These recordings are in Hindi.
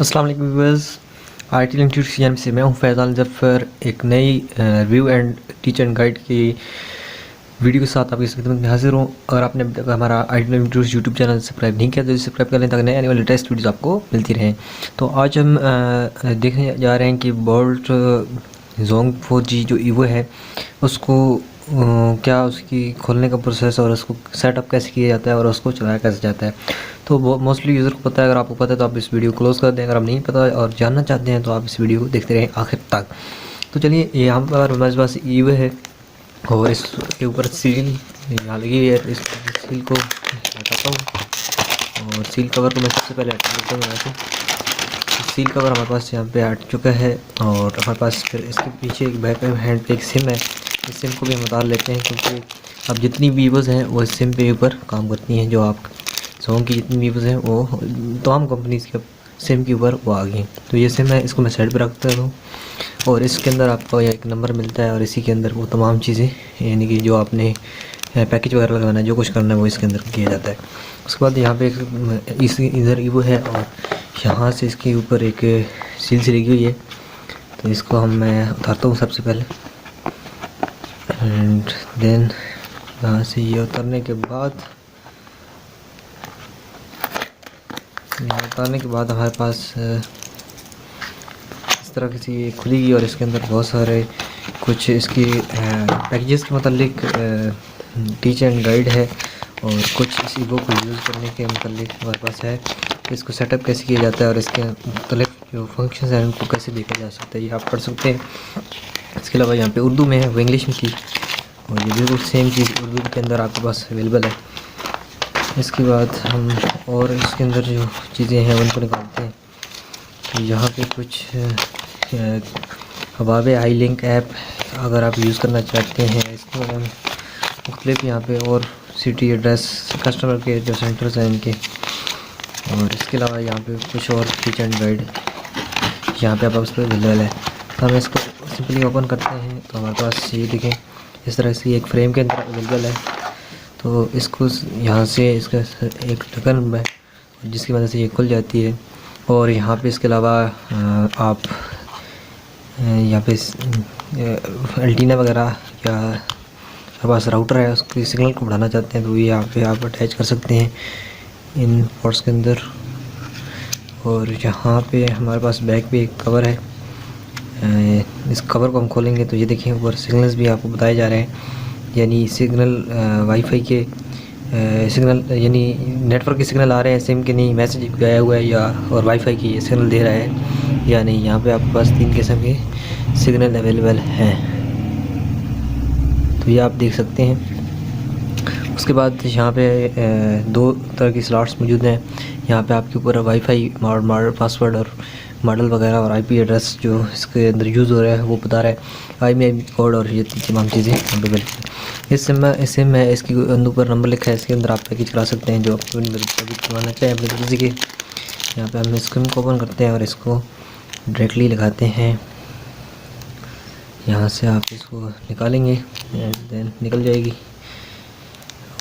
अस्सलाम वालेकुम व्यूअर्स, आईटी इंस्टीट्यूशन से मैं हूं फैज़ान ज़फ़र। एक नई review and teach and guide की वीडियो के साथ आपकी खिदमत में हाजिर हूं। अगर आपने अभी तक हमारा IT institution YouTube channel subscribe नहीं किया तो सब्सक्राइब कर लें ताकि नए आने वाले लेटेस्ट वीडियोस आपको मिलती रहें। तो आज हम देखने जा रहे हैं कि बोल्ट जोंग 4G जो ईवो है उसको क्या उसकी खोलने का प्रोसेस और उसको सेटअप कैसे किया जाता है और उसको चलाया कैसे जाता है। तो वो मोस्टली यूज़र को पता है। अगर आपको पता है तो आप इस वीडियो को क्लोज़ कर दें। अगर आप नहीं पता और जानना चाहते हैं तो आप इस वीडियो को देखते रहें आखिर तक। तो चलिए, यहाँ पर हमारे पास ईवो है और इसके ऊपर सील यहाँ लगी हुई है। इस सील को हटाता हूँ और सील कवर को मैं सबसे पहले हटा देता हूँ। यहाँ से सील कवर हमारे पास यहाँ पे हट चुका है और हमारे पास फिर इसके पीछे एक बैक हैंड पे एक सिम है। इस सिम को भी हम उतार लेते हैं क्योंकि अब जितनी वीवोज़ हैं वो इस सिम पे ऊपर काम करती हैं। जो आप जोंग की जितनी वीवोज़ हैं वो तमाम कंपनीज़ के सिम के ऊपर वो आ गई। तो ये सिम है, इसको मैं साइड पे रखता हूँ और इसके अंदर आपको एक नंबर मिलता है और इसी के अंदर वो तमाम चीज़ें यानी कि जो आपने पैकेज वगैरह लगाना है, जो कुछ करना है वो इसके अंदर किया जाता है। उसके बाद यहाँ पे एक इधर ईवो है और यहाँ से इसके ऊपर एक सील सी लगी हुई है। तो इसको मैं उतारता हूँ सबसे पहले एंड देन यहाँ से ये उतारने के बाद हमारे पास इस तरह की चीज़ खुलेगी और इसके अंदर बहुत सारे कुछ इसकी पैकेजेस के मतलब टीच एंड गाइड है और कुछ इस ईवो को यूज़ करने के मतलब हमारे पास है। इसको सेटअप कैसे किया जाता है और इसके मुख्तलिफ जो फंक्शंस हैं उनको कैसे देखा जा सकता है, ये आप पढ़ सकते हैं। इसके अलावा यहाँ पे उर्दू में है, वो इंग्लिश में थी और ये बिल्कुल सेम चीज़ उर्दू के अंदर आपके पास अवेलेबल है। इसके बाद हम और इसके अंदर जो चीज़ें हैं उनको निकालते हैं। तो यहाँ पे कुछ हवावे आई लिंक ऐप अगर आप यूज़ करना चाहते हैं, इसको हम मुख्तलिफ यहाँ पे और सिटी एड्रेस कस्टमर के जो सेंटर्स हैं इनके, और इसके अलावा यहाँ पे कुछ और टीच एंड गाइड यहाँ पे आप उस पर अवेलेबल है। तो हम इसको सिंपली ओपन करते हैं तो हमारे पास ये देखें इस तरह से एक फ्रेम के अंदर अवेलेबल है। तो इसको यहाँ से इसका एक ढक्कन है जिसकी वजह से ये खुल जाती है और यहाँ पे इसके अलावा आप यहाँ पे एंटीना वगैरह या हमारे पास राउटर है उसकी सिग्नल को बढ़ाना चाहते हैं तो ये यहाँ पे आप अटैच कर सकते हैं इन पोर्ट्स के अंदर। और यहाँ पे हमारे पास बैक पे एक कवर है। इस कवर को हम खोलेंगे तो ये देखिए ऊपर सिग्नल्स भी आपको बताए जा रहे हैं, यानी सिग्नल वाईफाई के सिग्नल यानी नेटवर्क के सिग्नल आ रहे हैं, सिम के नहीं मैसेज गया हुआ है या और वाईफाई की ये सिग्नल दे रहा है या नहीं। यहाँ पे आपके पास 3 किस्म के सिग्नल अवेलेबल हैं तो ये आप देख सकते हैं। उसके बाद यहाँ पे 2 तरह की स्लॉट्स मौजूद हैं। यहाँ पे आपके ऊपर वाईफाई मॉडल पासवर्ड और मॉडल वगैरह और आईपी एड्रेस जो इसके अंदर यूज़ हो रहा है वो बता रहा है, IMEI कोड और ये तमाम चीज़ें यहाँ पे मिलती हैं। इस सिम है, इसके ऊपर नंबर लिखा है, इसके अंदर आप पैकेज करा सकते हैं जो आप करवाना चाहें अपनी मर्ज़ी के। यहाँ पे हम स्क्रीन को ओपन करते हैं और इसको डायरेक्टली लगाते हैं। यहाँ से आप इसको निकालेंगे एंड देन निकल जाएगी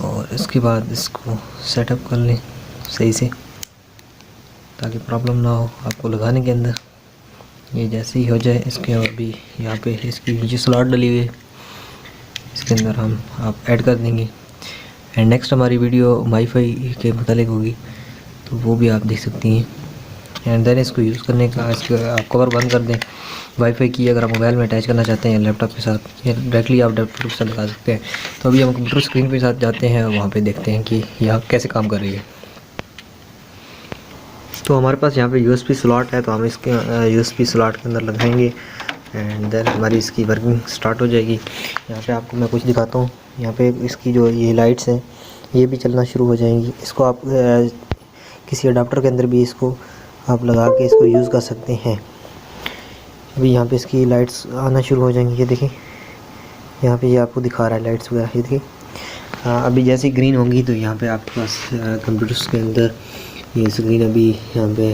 और इसके बाद इसको सेटअप कर लें सही से ताकि प्रॉब्लम ना हो आपको लगाने के अंदर। ये जैसे ही हो जाए इसके और भी यहाँ पे इसकी नीचे स्लॉट डली हुई है, इसके अंदर हम आप ऐड कर देंगे एंड नेक्स्ट हमारी वीडियो वाईफाई के मुतालिक होगी तो वो भी आप देख सकती हैं। एंड देन इसको यूज़ करने का इसके आप कवर बंद कर दें। वाईफाई की अगर आप मोबाइल में अटैच करना चाहते हैं लैपटॉप के साथ या डायरेक्टली आप लैपटॉप के साथ लगा सकते हैं। तो अभी हम कंप्यूटर स्क्रीन के साथ जाते हैं और वहाँ पे देखते हैं कि यह कैसे काम कर रही है। तो हमारे पास यहाँ पे USB स्लॉट है तो हम इसके USB स्लॉट के अंदर लगाएंगे एंड देन हमारी इसकी वर्किंग स्टार्ट हो जाएगी। यहाँ पे आपको मैं कुछ दिखाता हूँ। यहाँ पे इसकी जो ये लाइट्स हैं ये भी चलना शुरू हो जाएंगी। इसको आप किसी अडाप्टर के अंदर भी इसको आप लगा के इसको यूज़ कर सकते हैं। अभी यहाँ पे इसकी लाइट्स आना शुरू हो जाएंगी, ये देखें यहाँ पे ये आपको दिखा रहा है लाइट्स वगैरह, ये देखिए। अभी जैसे ग्रीन होंगी तो यहाँ पे आपके पास कंप्यूटर्स के अंदर ये स्क्रीन अभी यहाँ पे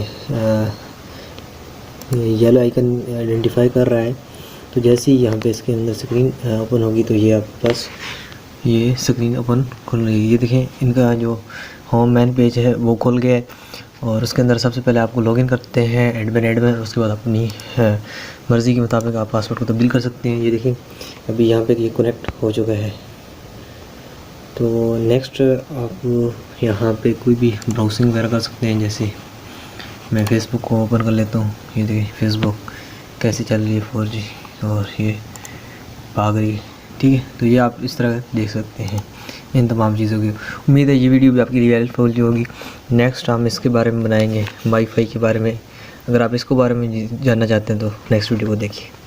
येलो आइकन आइडेंटिफाई कर रहा है। तो जैसे ही यहाँ पे इसके अंदर स्क्रीन ओपन होगी तो ये आपके पास ये स्क्रीन ओपन खुल रही है। ये देखें इनका जो होम मैन पेज है वो खुल गया है और उसके अंदर सबसे पहले आपको लॉगिन करते हैं एडमिन। उसके बाद अपनी मर्ज़ी के मुताबिक आप पासवर्ड को तब्दील कर सकते हैं। ये देखिए अभी यहाँ पे ये कनेक्ट हो चुका है। तो नेक्स्ट आप यहाँ पे कोई भी ब्राउजिंग वगैरह कर सकते हैं। जैसे मैं फ़ेसबुक को ओपन कर लेता हूँ। ये देखिए फ़ेसबुक कैसे चल रही है 4G और ये भाग रही है, ठीक है। तो ये आप इस तरह देख सकते हैं इन तमाम चीज़ों की। उम्मीद है ये वीडियो भी आपके लिए हेल्पफुल होगी। नेक्स्ट हम इसके बारे में बनाएंगे वाईफाई के बारे में। अगर आप इसको बारे में जानना चाहते हैं तो नेक्स्ट वीडियो को देखिए।